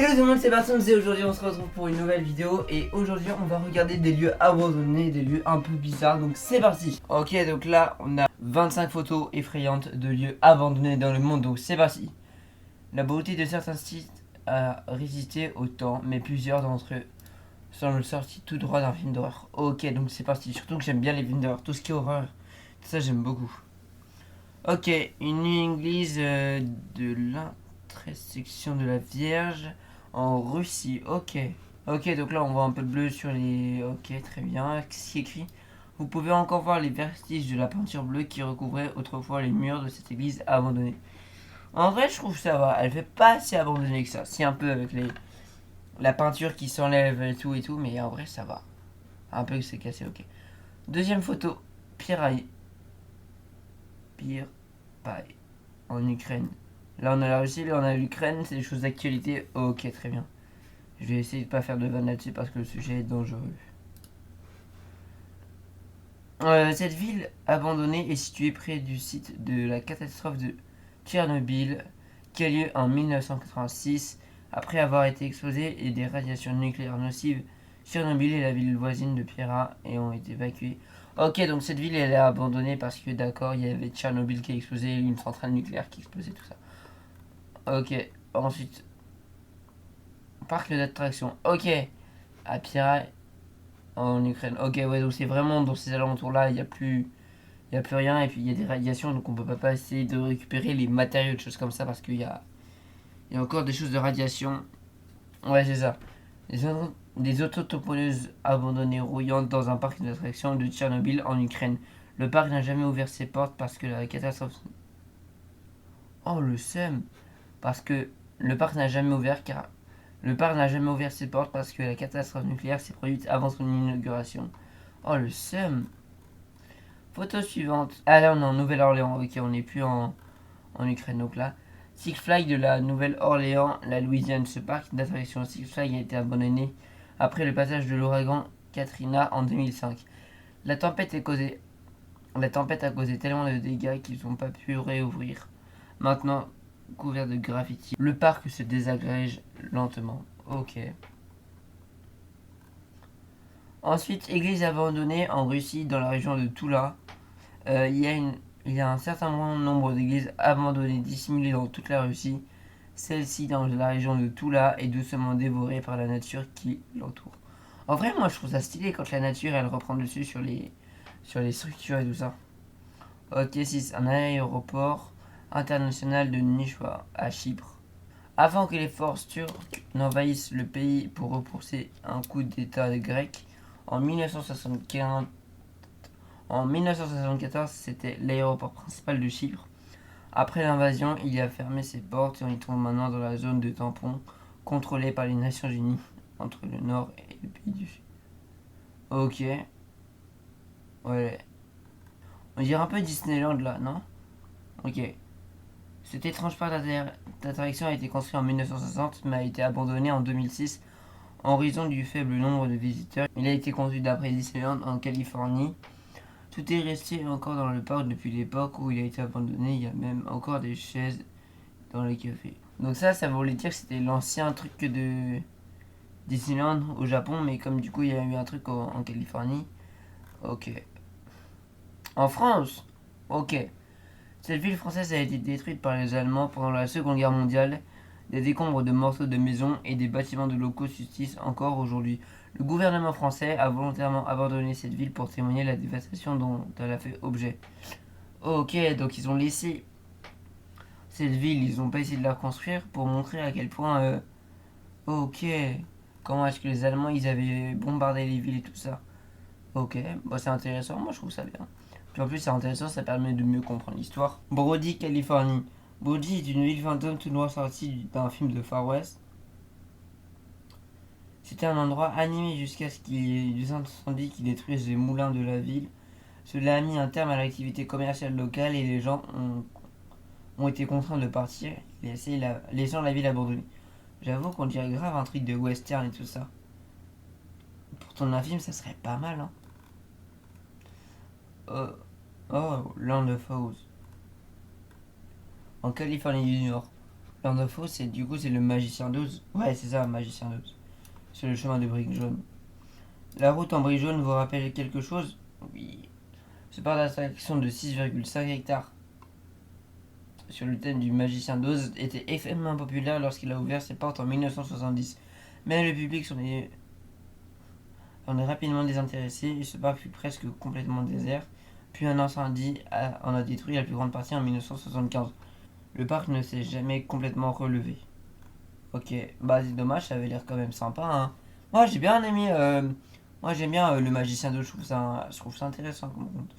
Hello tout le monde, c'est Barton et aujourd'hui on se retrouve pour une nouvelle vidéo. Et aujourd'hui on va regarder des lieux abandonnés, des lieux un peu bizarres, donc c'est parti. Ok, donc là on a 25 photos effrayantes de lieux abandonnés dans le monde, donc c'est parti. La beauté de certains sites a résisté au temps, mais plusieurs d'entre eux semblent sortis tout droit d'un film d'horreur. Ok, donc c'est parti, surtout que j'aime bien les films d'horreur, tout ce qui est horreur, ça j'aime beaucoup. Ok, une église de l'intersection de la Vierge en Russie. Ok. Ok, donc là on voit un peu de bleu sur les... Ok, très bien. Qu'est-ce qui est écrit? Vous pouvez encore voir les vestiges de la peinture bleue qui recouvrait autrefois les murs de cette église abandonnée. En vrai, je trouve que ça va. Elle fait pas assez abandonnée que ça. Si, un peu avec la peinture qui s'enlève et tout, mais en vrai, ça va. Un peu que c'est cassé, ok. Deuxième photo. Piraille. Pire. Pareil. En Ukraine. Là, on a la Russie, là, on a l'Ukraine. C'est des choses d'actualité. Ok, très bien. Je vais essayer de pas faire de vanne là-dessus parce que le sujet est dangereux. Cette ville abandonnée est située près du site de la catastrophe de Tchernobyl qui a lieu en 1986 après avoir été exposée et des radiations nucléaires nocives. Tchernobyl et la ville voisine de Piera et ont été évacuées. Ok, donc cette ville elle est abandonnée parce que d'accord, il y avait Tchernobyl qui a explosé, une centrale nucléaire qui explosait, tout ça. Ok, ensuite, parc d'attractions. Ok, à Piera en Ukraine. Ok, ouais, donc c'est vraiment dans ces alentours-là, il y a plus rien et puis il y a des radiations, donc on peut pas essayer de récupérer les matériaux, de choses comme ça parce il y a encore des choses de radiation. Ouais, c'est ça. Des autotamponneuses abandonnées rouillantes dans un parc d'attractions de Tchernobyl en Ukraine. Le parc n'a jamais ouvert ses portes parce que la catastrophe. Oh le seum. Parce que le parc n'a jamais ouvert car le parc n'a jamais ouvert ses portes parce que la catastrophe nucléaire s'est produite avant son inauguration. Oh le seum. Photo suivante. Ah là on est en Nouvelle-Orléans. Ok, on n'est plus en Ukraine. Donc là, Six Flags de la Nouvelle-Orléans, la Louisiane. Ce parc d'attractions Six Flags a été abandonné après le passage de l'ouragan Katrina en 2005. La tempête, la tempête a causé tellement de dégâts qu'ils n'ont pas pu réouvrir. Maintenant, couvert de graffiti, le parc se désagrège lentement. Ok. Ensuite, église abandonnée en Russie, dans la région de Toula. Il y a un certain nombre d'églises abandonnées dissimulées dans toute la Russie. Celle-ci, dans la région de Toula, est doucement dévorée par la nature qui l'entoure. En vrai, moi je trouve ça stylé quand la nature elle reprend dessus sur les structures et tout ça. Ok, 6. Un aéroport international de Nishwa à Chypre. Avant que les forces turques n'envahissent le pays pour repousser un coup d'état grec, en 1975, en 1974, c'était l'aéroport principal de Chypre. Après l'invasion, il a fermé ses portes et on y trouve maintenant dans la zone de tampon contrôlée par les Nations Unies entre le nord et le pays du sud. Ok, ouais. On dirait un peu Disneyland là, non? Ok. Cet étrange parc d'attraction a été construit en 1960 mais a été abandonné en 2006 en raison du faible nombre de visiteurs. Il a été construit d'après Disneyland en Californie. Tout est resté encore dans le parc depuis l'époque où il a été abandonné. Il y a même encore des chaises dans les cafés. Donc ça voulait dire que c'était l'ancien truc de Disneyland au Japon, mais comme du coup il y a eu un truc en Californie. Ok. En France. Ok. Cette ville française a été détruite par les Allemands pendant la Seconde Guerre mondiale. Des décombres de morceaux de maisons et des bâtiments de locaux subsistent encore aujourd'hui. Le gouvernement français a volontairement abandonné cette ville pour témoigner de la dévastation dont elle a fait objet. Ok, donc ils ont laissé cette ville, ils n'ont pas essayé de la reconstruire pour montrer à quel point... ok, comment est-ce que les Allemands ils avaient bombardé les villes et tout ça. Ok, bah c'est intéressant, moi je trouve ça bien. Puis en plus c'est intéressant, ça permet de mieux comprendre l'histoire. Brody, Californie. Brody est une ville fantôme tout noir sortie d'un film de Far West. C'était un endroit animé jusqu'à ce qu'il y ait des incendies qui détruisent les moulins de la ville. Cela a mis un terme à l'activité commerciale locale et les gens ont été contraints de partir, laissant la ville abandonnée. J'avoue qu'on dirait grave un truc de western et tout ça. Pour tourner un film, ça serait pas mal, hein. Oh, oh, Land of Oz. En Californie du Nord. Land of Oz, c'est du coup c'est le magicien d'Oz. Ouais, c'est ça, magicien d'Oz. Sur le chemin de briques jaunes. La route en briques jaunes vous rappelle quelque chose? Oui. Ce parc d'attraction de 6,5 hectares sur le thème du magicien d'Oz était extrêmement populaire lorsqu'il a ouvert ses portes en 1970. Mais le public en est rapidement désintéressé et ce parc fut presque complètement désert. Puis un incendie en a détruit la plus grande partie en 1975. Le parc ne s'est jamais complètement relevé. Ok, bah c'est dommage, ça avait l'air quand même sympa, hein. Moi j'ai bien aimé, moi j'aime bien le magicien d'eau, je trouve ça intéressant comme conte.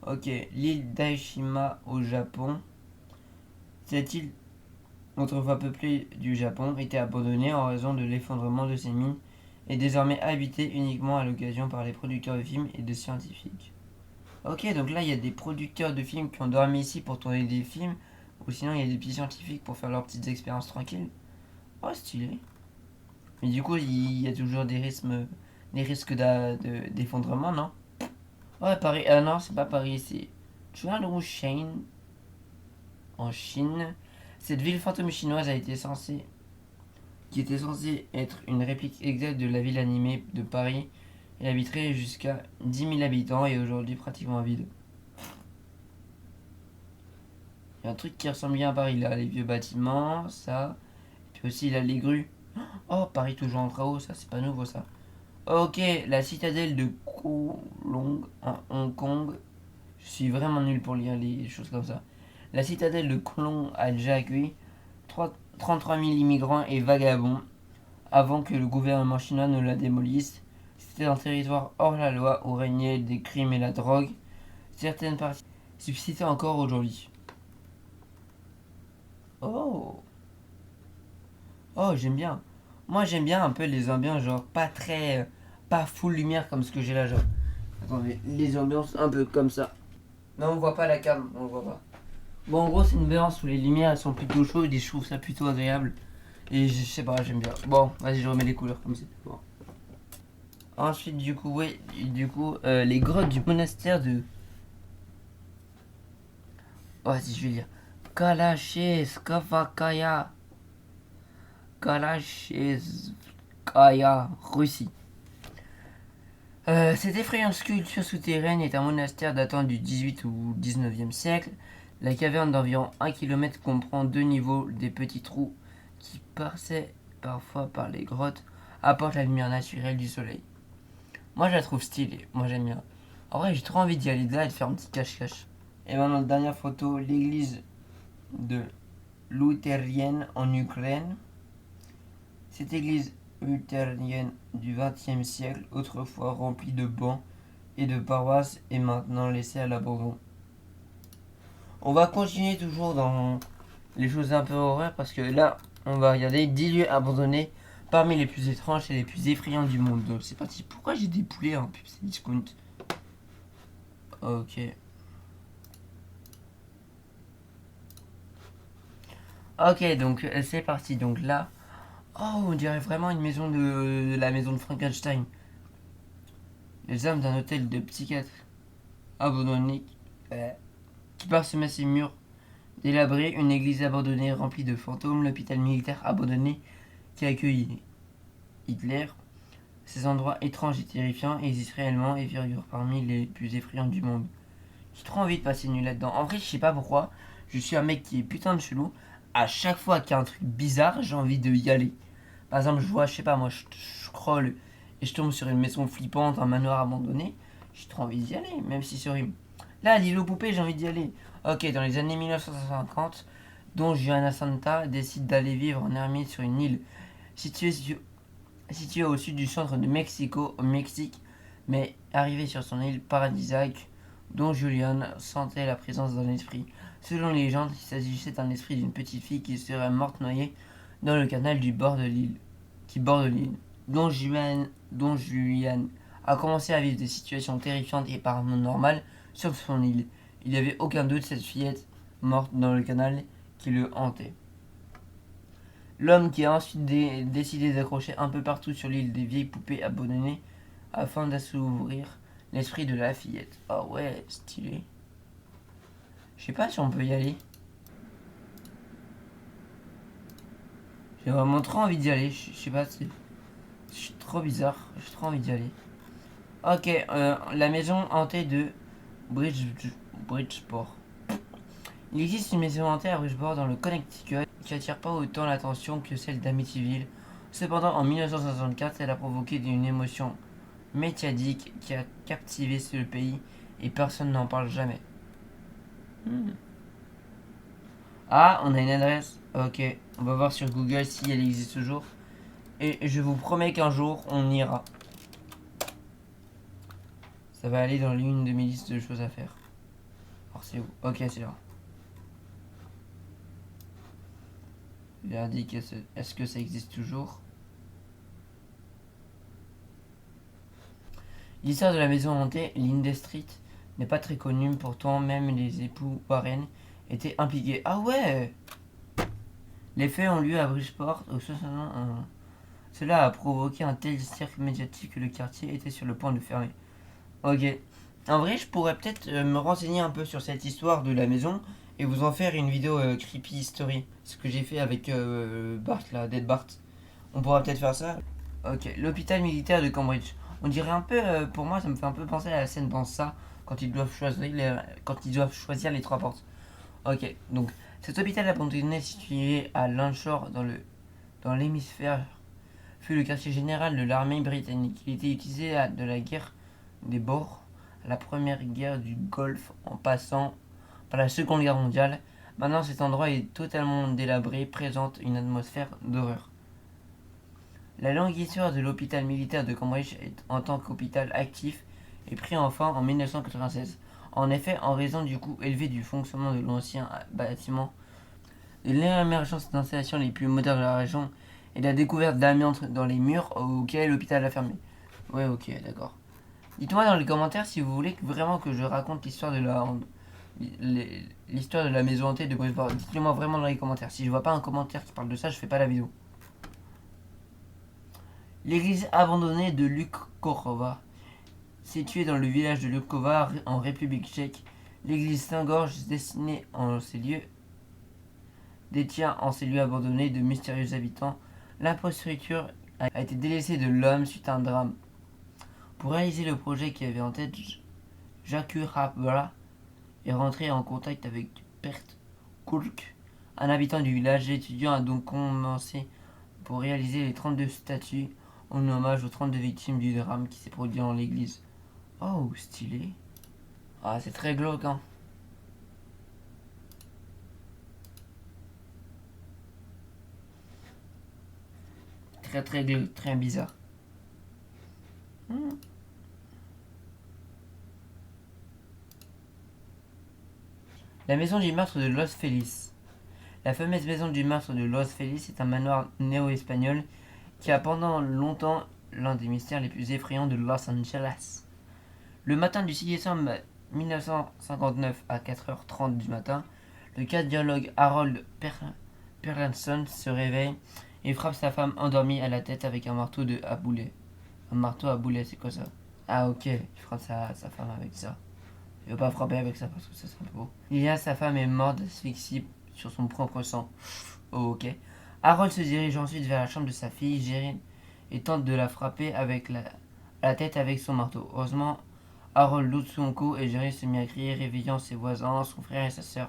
Ok, l'île d'Aishima au Japon. Cette île, autrefois peuplée du Japon, était abandonnée en raison de l'effondrement de ses mines et désormais habitée uniquement à l'occasion par les producteurs de films et de scientifiques. Ok, donc là il y a des producteurs de films qui ont dormi ici pour tourner des films, ou sinon il y a des petits scientifiques pour faire leurs petites expériences tranquilles. Oh, stylé. Mais du coup, il y a toujours des risques d'effondrement, non? Ouais, Paris. Non, c'est pas Paris, c'est Chuanwushan en Chine. Cette ville fantôme chinoise qui était censée être une réplique exacte de la ville animée de Paris. Elle habiterait jusqu'à 10 000 habitants et est aujourd'hui pratiquement vide. Il y a un truc qui ressemble bien à Paris là, les vieux bâtiments, ça. Puis aussi, il a les grues. Oh, Paris toujours en travaux, ça c'est pas nouveau ça. Ok, la citadelle de Kolong en Hong Kong. Je suis vraiment nul pour lire les choses comme ça. La citadelle de Kolong a déjà accueilli 33 000 immigrants et vagabonds avant que le gouvernement chinois ne la démolisse. C'était un territoire hors la loi où régnaient des crimes et la drogue. Certaines parties subsistent encore aujourd'hui. Oh, oh, j'aime bien. Moi, j'aime bien un peu les ambiances, genre pas très, pas full lumière comme ce que j'ai là, genre. Attendez, les ambiances un peu comme ça. Non, on voit pas la cam, on voit pas. Bon, en gros, c'est une ambiance où les lumières elles sont plutôt chaudes et je trouve ça plutôt agréable. Et je sais pas, j'aime bien. Bon, vas-y, je remets les couleurs comme c'est. Bon. Ensuite, du coup, ouais, du coup, les grottes du monastère de. Oh, vas-y, je vais lire. Kalacheskaya. Kalacheskaya, Russie. Cette effrayante sculpture souterraine est un monastère datant du 18 ou 19e siècle. La caverne d'environ 1 km comprend deux niveaux, des petits trous qui, passés parfois par les grottes, apportent la lumière naturelle du soleil. Moi je la trouve stylée, moi j'aime bien. En vrai j'ai trop envie d'y aller là et de faire un petit cache-cache. Et maintenant dernière photo, l'église de luthérienne en Ukraine. Cette église luthérienne du XXe siècle, autrefois remplie de bancs et de paroisses, est maintenant laissée à l'abandon. On va continuer toujours dans les choses un peu horreurs parce que là, on va regarder 10 lieux abandonnés parmi les plus étranges et les plus effrayants du monde. Donc c'est parti. Pourquoi j'ai des poulets en pub, c'est discount? Ok. Ok, donc c'est parti. Donc là, oh, on dirait vraiment une maison de la maison de Frankenstein. Les hommes d'un hôtel de psychiatre abandonné qui parsemait ses murs délabrés, une église abandonnée remplie de fantômes, l'hôpital militaire abandonné qui a accueilli Hitler. Ces endroits étranges et terrifiants existent réellement et figurent parmi les plus effrayants du monde. J'ai trop envie de passer une nuit là-dedans. En vrai, je sais pas pourquoi. Je suis un mec qui est putain de chelou. À chaque fois qu'il y a un truc bizarre, j'ai envie de y aller. Par exemple, je vois, je sais pas, moi, je scroll et je tombe sur une maison flippante, un manoir abandonné. J'ai trop envie d'y aller, même si c'est horrible. Là, l'île aux poupées, j'ai envie d'y aller. Ok, dans les années 1950, Don Juan Santa décide d'aller vivre en ermite sur une île située au sud du centre de Mexico, au Mexique. Mais arrivé sur son île paradisiaque, Don Julian sentait la présence d'un esprit. Selon les légendes, il s'agissait d'un esprit d'une petite fille qui serait morte noyée dans le canal du bord de l'île, qui borde l'île. Don Julian a commencé à vivre des situations terrifiantes et paranormales sur son île. Il n'y avait aucun doute, cette fillette morte dans le canal qui le hantait. L'homme qui a ensuite décidé d'accrocher un peu partout sur l'île des vieilles poupées abandonnées afin d'assouvir l'esprit de la fillette. Ah ouais, stylé. Je sais pas si on peut y aller. J'ai vraiment trop envie d'y aller. Je sais pas, c'est trop bizarre. J'ai trop envie d'y aller. Ok, la maison hantée de Bridgeport. Il existe une maison hantée à Bridgeport dans le Connecticut qui attire pas autant l'attention que celle d'Amityville. Cependant, en 1964, elle a provoqué une émotion médiatique qui a captivé le pays et personne n'en parle jamais. Hmm. Ah, on a une adresse. Ok, on va voir sur Google si elle existe toujours. Et je vous promets qu'un jour, on ira. Ça va aller dans l'une de mes listes de choses à faire. Alors c'est où? Ok, c'est là. Verdict, est-ce que ça existe toujours? L'histoire de la maison hantée, Linde Street, n'est pas très connue, pourtant même les époux Warren étaient impliqués. Ah ouais! Les faits ont lieu à Bridgeport, cela a provoqué un tel cirque médiatique que le quartier était sur le point de fermer. Ok. En vrai, je pourrais peut-être me renseigner un peu sur cette histoire de la maison et vous en faire une vidéo creepy history. Ce que j'ai fait avec Bart, là, Dead Bart. On pourra peut-être faire ça. Ok, l'hôpital militaire de Cambridge. On dirait un peu, pour moi, ça me fait un peu penser à la scène dans ça, quand ils doivent choisir les trois portes. Ok, donc cet hôpital abandonné situé à Landshore dans l'hémisphère fut le quartier général de l'armée britannique. Il était utilisé de la guerre des Boers à la première guerre du Golfe en passant par la seconde guerre mondiale. Maintenant cet endroit est totalement délabré, présente une atmosphère d'horreur. La longue histoire de l'hôpital militaire de Cambridge en tant qu'hôpital actif est pris en fin en 1996. En effet, en raison du coût élevé du fonctionnement de l'ancien bâtiment, de l'émergence d'installations les plus modernes de la région et de la découverte d'amiante dans les murs auxquels l'hôpital a fermé. Ouais, ok, d'accord. Dites-moi dans les commentaires si vous voulez vraiment que je raconte l'histoire de la maison hantée de Bridgeport. Dites-le moi vraiment dans les commentaires. Si je vois pas un commentaire qui parle de ça, je fais pas la vidéo. L'église abandonnée de Lukova, située dans le village de Lukova en République tchèque, l'église Saint-Gorge détient en ces lieux abandonnés de mystérieux habitants. L'infrastructure a été délaissée de l'homme suite à un drame. Pour réaliser le projet qu'il avait en tête, Jacques Rabla est rentré en contact avec Bert Kulk, un habitant du village. L'étudiant a donc commencé pour réaliser les 32 statues en hommage aux 32 victimes du drame qui s'est produit dans l'église. Oh, stylé. Ah, c'est très glauque, hein. Très très glauque, très bizarre. La maison du meurtre de Los Feliz. La fameuse maison du meurtre de Los Feliz est un manoir néo-espagnol qui a pendant longtemps l'un des mystères les plus effrayants de Los Angeles. Le matin du 6 décembre 1959 à 4h30 du matin, le cardiologue Harold Perlenson se réveille et frappe sa femme endormie à la tête avec un marteau à boulet. Un marteau à boulet, c'est quoi ça? Ah ok, il frappe sa femme avec ça. Il veut pas frapper avec ça parce que ça serait un peu beau. Sa femme est morte d'asphyxie sur son propre sang. Oh, ok. Harold se dirige ensuite vers la chambre de sa fille, Gérine, et tente de la frapper avec la tête avec son marteau. Heureusement, Harold loue son cou et Jerry se mit à crier, réveillant ses voisins, son frère et sa sœur.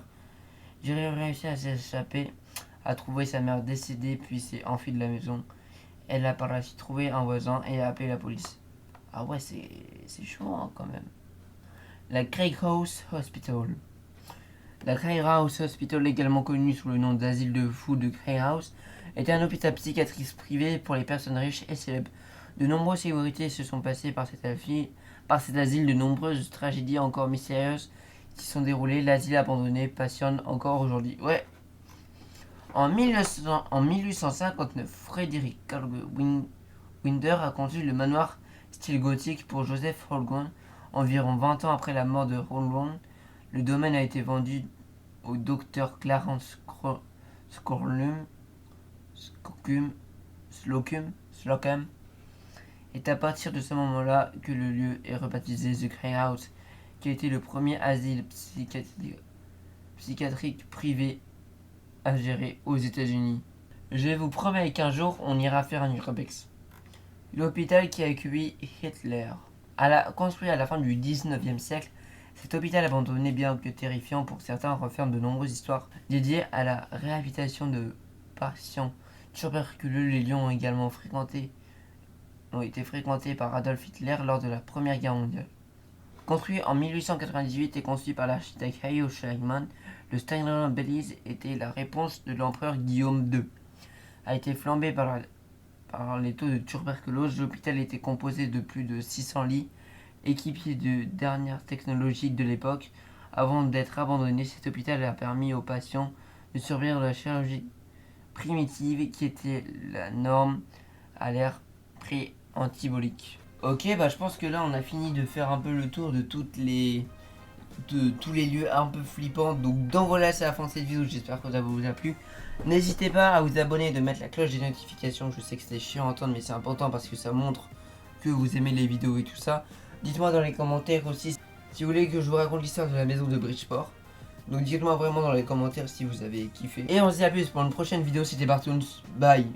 Jerry réussit à s'échapper, a trouvé sa mère décédée puis s'est enfui de la maison. Elle a par la suite trouvé un voisin et a appelé la police. Ah ouais, c'est chaud hein, quand même. La Craig House Hospital. La Craig House Hospital, également connu sous le nom d'asile de fous de Craig House, était un hôpital psychiatrique privé pour les personnes riches et célèbres. De nombreuses célébrités se sont passées par cet asile. De nombreuses tragédies encore mystérieuses qui sont déroulées. L'asile abandonné passionne encore aujourd'hui. Ouais. En 1859, Frederick Carl Winder a conçu le manoir style gothique pour Joseph Holguin. Environ 20 ans après la mort de Holguin, le domaine a été vendu au docteur Clarence Slocum. C'est à partir de ce moment-là que le lieu est rebaptisé The Cray House, qui a été le premier asile psychiatrique privé à gérer aux États-Unis. Je vous promets qu'un jour, on ira faire un urbex. L'hôpital qui a accueilli Hitler. Construit à la fin du 19e siècle, cet hôpital abandonné, bien que terrifiant pour certains, renferme de nombreuses histoires dédiées à la réhabilitation de patients tuberculeux. Les lieux ont été fréquentés par Adolf Hitler lors de la Première Guerre mondiale. Construit en 1898 et conçu par l'architecte Hayo Scheimann, le Steinerne Belize était la réponse de l'empereur Guillaume II. A été flambé par les taux de tuberculose. L'hôpital était composé de plus de 600 lits, équipé de dernières technologies de l'époque. Avant d'être abandonné, cet hôpital a permis aux patients de survivre de la chirurgie primitive qui était la norme à l'ère pré-antibolique. Ok, bah je pense que là on a fini de faire un peu le tour de tous les lieux un peu flippants. Donc voilà, c'est la fin de cette vidéo, j'espère que ça vous a plu. N'hésitez pas à vous abonner et de mettre la cloche des notifications. Je sais que c'est chiant à entendre, mais c'est important parce que ça montre que vous aimez les vidéos et tout ça. Dites-moi dans les commentaires aussi si vous voulez que je vous raconte l'histoire de la maison de Bridgeport. Donc dites-moi vraiment dans les commentaires si vous avez kiffé. Et on se dit à plus pour une prochaine vidéo, c'était Bartoons. Bye.